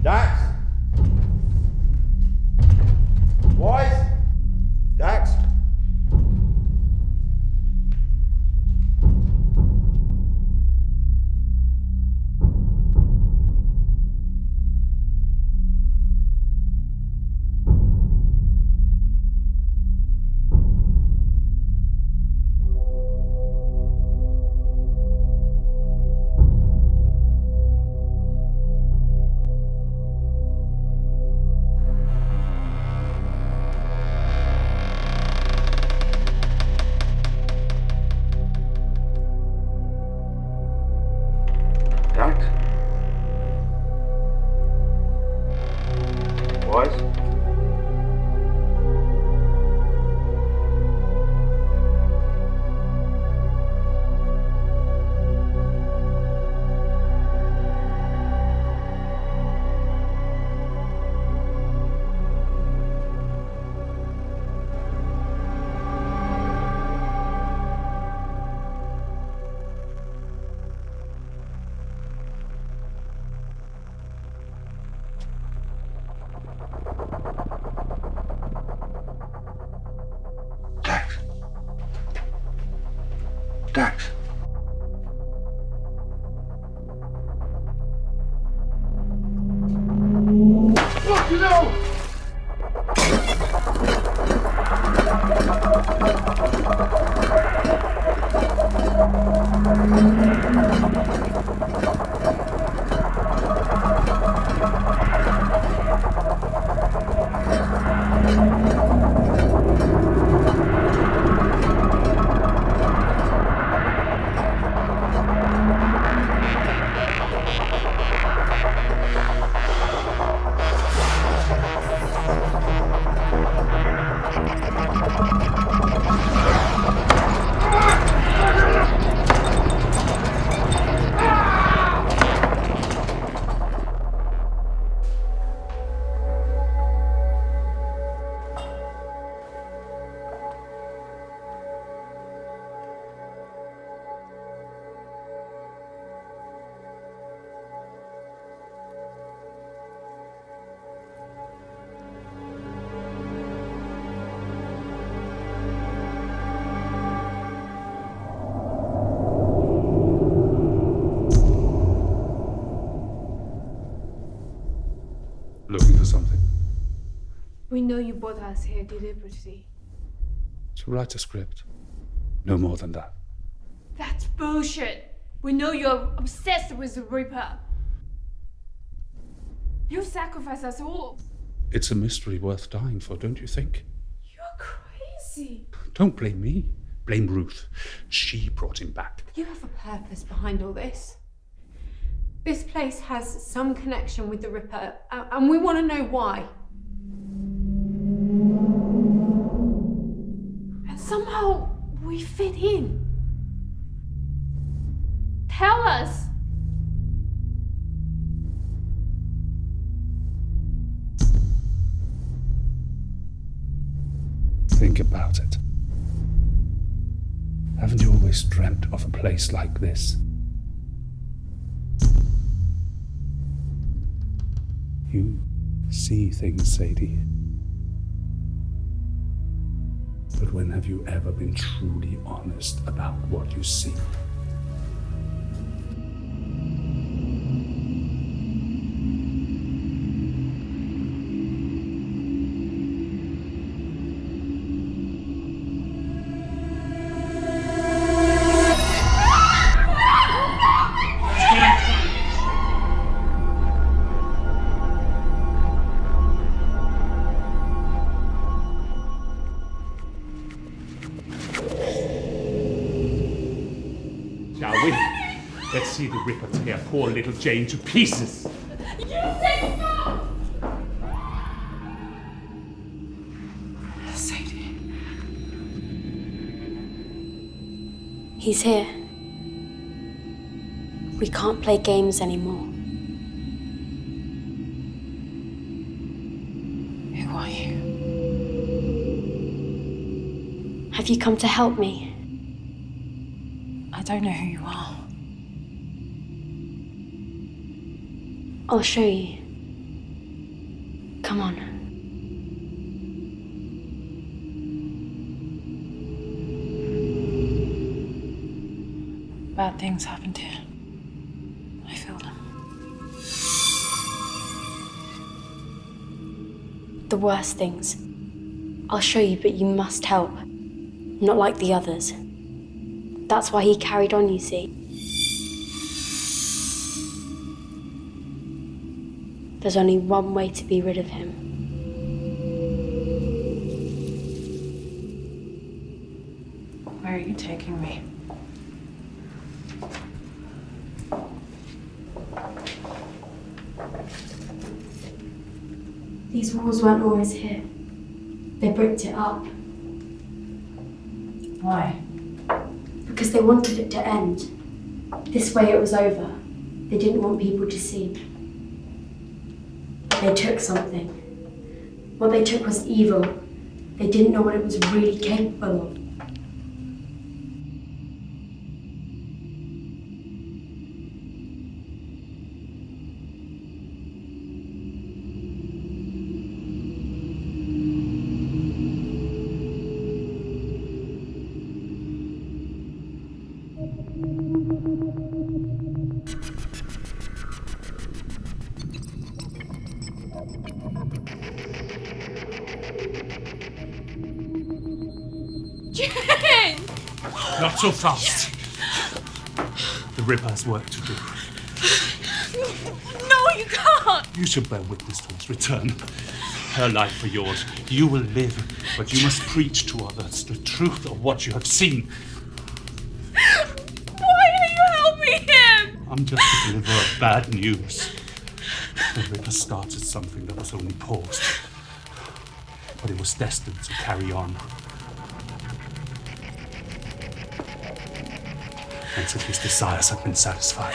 Dax? Boys? Dax? Dax? Boys? Dax? Dax? Fuck you know! Looking for something? We know you brought us here deliberately. To write a script. No more than that. That's bullshit. We know you're obsessed with the Ripper. You sacrificed us all. It's a mystery worth dying for, don't you think? You're crazy. Don't blame me. Blame Ruth. She brought him back. You have a purpose behind all this. This place has some connection with the Ripper, and we want to know why. And somehow we fit in. Tell us. Think about it. Haven't you always dreamt of a place like this? You see things, Sadie. But when have you ever been truly honest about what you see? see the Ripper tear poor little Jane to pieces. You did not! Sadie. He's here. We can't play games anymore. Who are you? Have you come to help me? I don't know who you are. I'll show you. Come on. Bad things happened here. I feel them. The worst things. I'll show you, but you must help. Not like the others. That's why he carried on, you see. There's only one way to be rid of him. Where are you taking me? These walls weren't always here. They bricked it up. Why? Because they wanted it to end. This way it was over. They didn't want people to see. They took something. What they took was evil. They didn't know what it was really capable of. Not so fast. The Ripper has work to do. No, you can't! You should bear witness to his return. Her life for yours. You will live, but you must preach to others the truth of what you have seen. Why are you helping him? I'm just the deliverer of bad news. The Ripper started something that was only paused, but it was destined to carry on. Until his desires have been satisfied.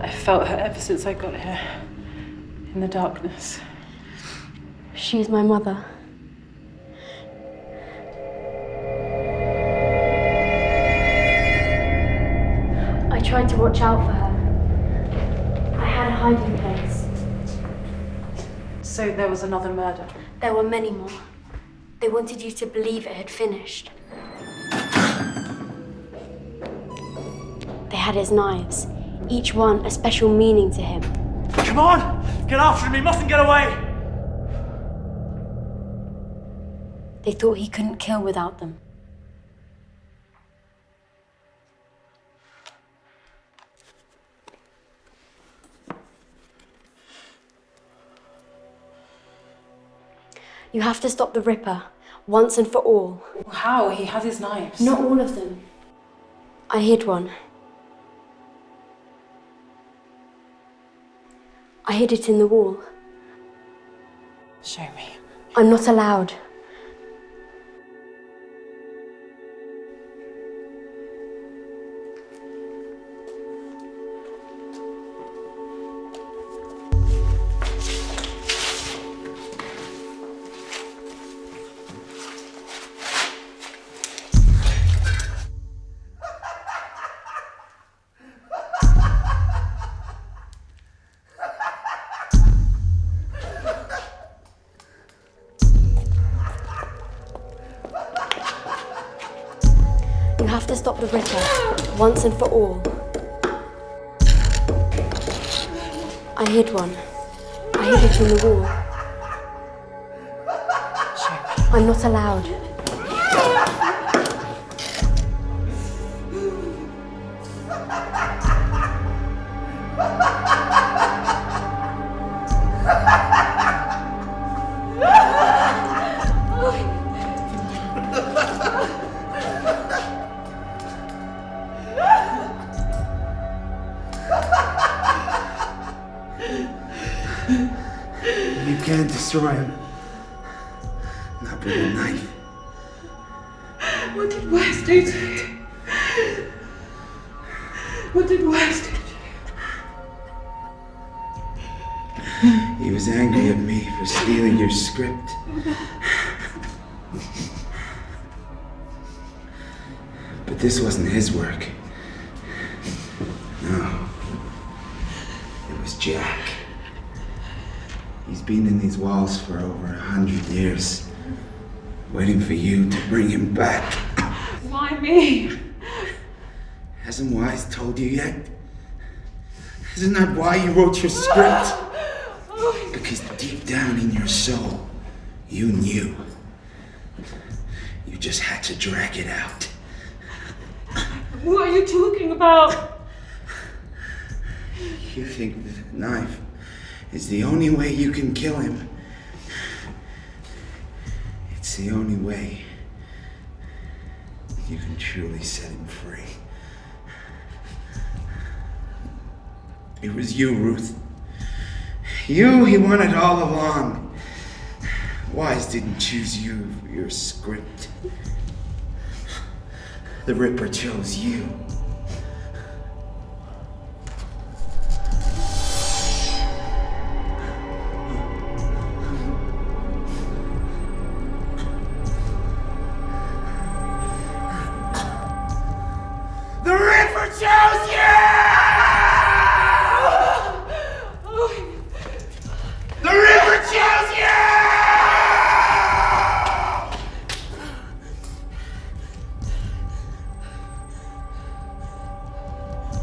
I've felt her ever since I got here. In the darkness. She's my mother. I tried to watch out for her. I had a hiding place. So there was another murder? There were many more. They wanted you to believe it had finished. They had his knives. Each one a special meaning to him. Come on! Get after him, he mustn't get away! They thought he couldn't kill without them. You have to stop the Ripper, once and for all. How? He had his knives. Not all of them. I hid one. I hid it in the wall. Show me. I'm not allowed. You have to stop the Ripper, once and for all. I hid one. I hid it in the wall. I'm not allowed. You can't destroy him. Not with a knife. What did Wes do to you? What did Wes do to you? He was angry at me for stealing your script. But this wasn't his work. No. It was Jack. He's been in these walls for over 100 years, waiting for you to bring him back. Why me? Hasn't Wise told you yet? Isn't that why you wrote your script? Because deep down in your soul, you knew. You just had to drag it out. What are you talking about? You think the knife is the only way you can kill him. It's the only way you can truly set him free. It was you, Ruth. You he wanted all along. Wise didn't choose you for your script. The Ripper chose you. The Ripper chose you! The Ripper chose you!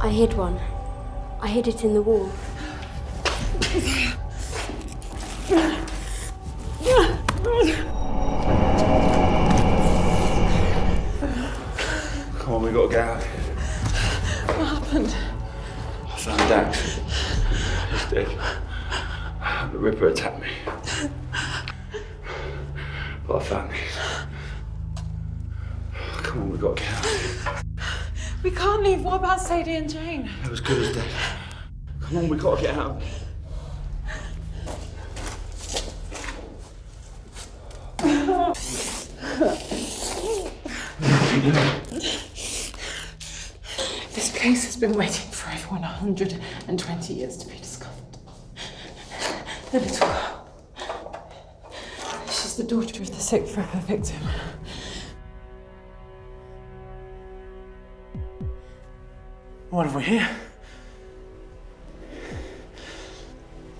I hid one. I hid it in the wall. Come on, we gotta get out. What happened? I found Dax. He's dead. The Ripper attacked me. But I found these. Come on, we gotta get out. We can't leave. What about Sadie and Jane? It was good as dead. Come on, we gotta get out. This place has been waiting for everyone 120 years to be discovered. The little girl. She's the daughter of the 6th Ripper victim. What have we here?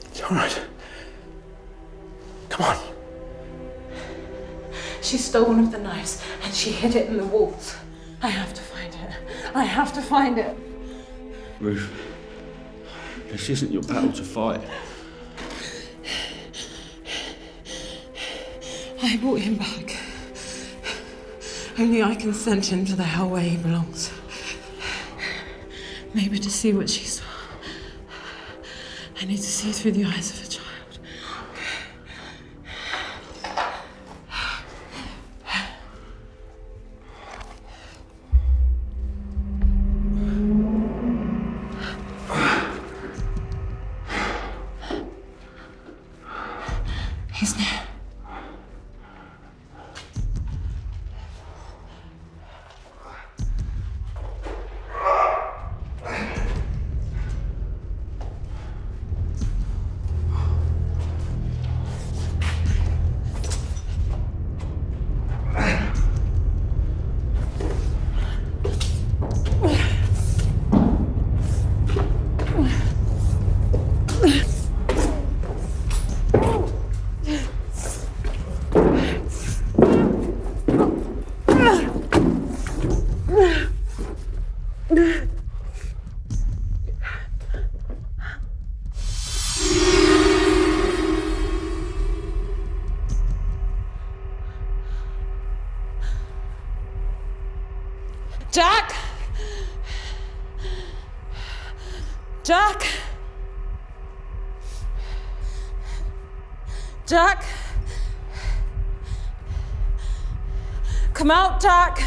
It's all right. Come on. She stole one of the knives and she hid it in the walls. I have to find it. I have to find it. Ruth, this isn't your battle to fight. I brought him back. Only I can send him to the hell where he belongs. Maybe to see what she saw. I need to see through the eyes of a child. He's near. Jack! Jack! Jack! Come out, Jack!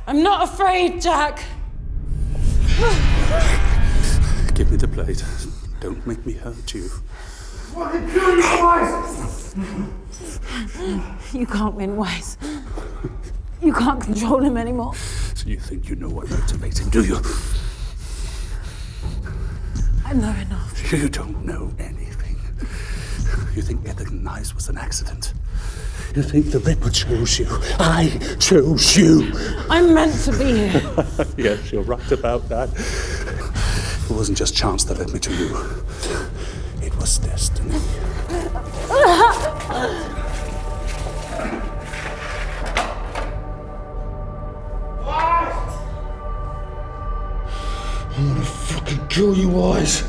I'm not afraid, Jack! Give me the blade. Don't make me hurt you. Fucking kill you guys! You can't win, Wise. You can't control him anymore. So you think you know what motivates him, do you? I know enough. You don't know anything. You think getting the knives was an accident. You think the Ripper chose you. I chose you. I'm meant to be here. Yes, you're right about that. It wasn't just chance that led me to you. It was destiny. I'm gonna fucking kill you, Wise.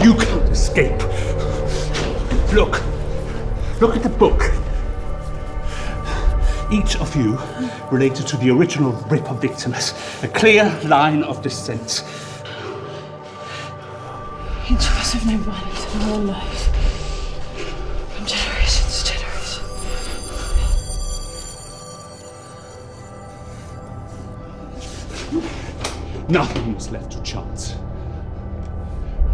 You can't escape. Look. Look at the book. Each of you related to the original Ripper victims. A clear line of descent. Each of us have known violence in our own lives. From generation to generation. Nothing was left to chance.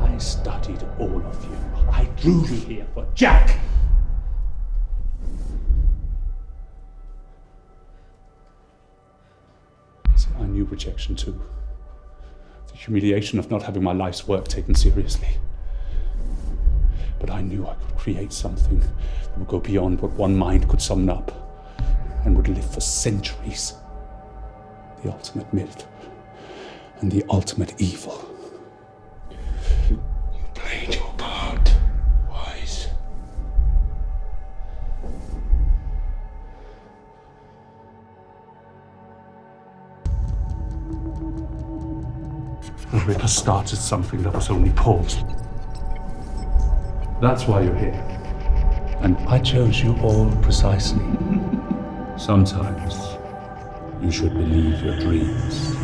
I studied all of you. I drew you here for Jack. See, I knew rejection too. The humiliation of not having my life's work taken seriously. But I knew I could create something that would go beyond what one mind could summon up and would live for centuries. The ultimate myth and the ultimate evil. You played your part, Wise. The Ripper started something that was only paused. That's why you're here. And I chose you all precisely. Sometimes you should believe your dreams.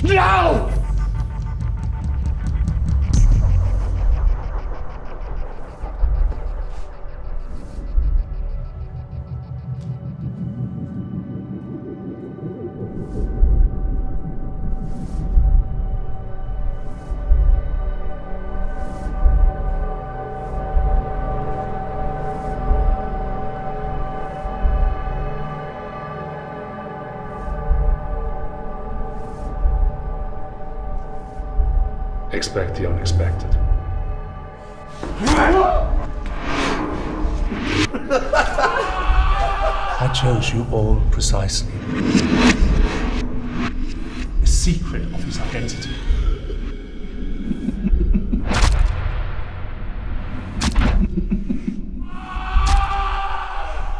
No! Expect the unexpected. I chose you all precisely. The secret of his identity.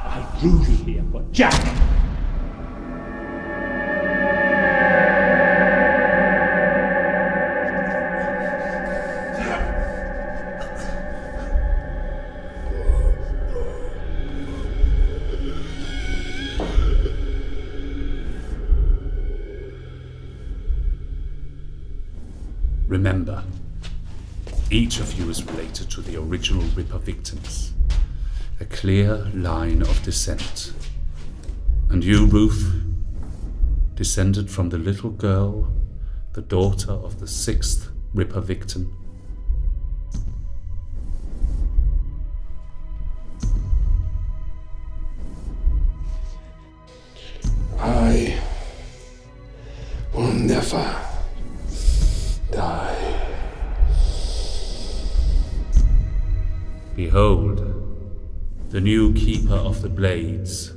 I drew you here for Jack. Remember, each of you is related to the original Ripper victims. A clear line of descent. And you, Ruth, descended from the little girl, the daughter of the 6th Ripper victim. I will never die. Behold, the new keeper of the blades,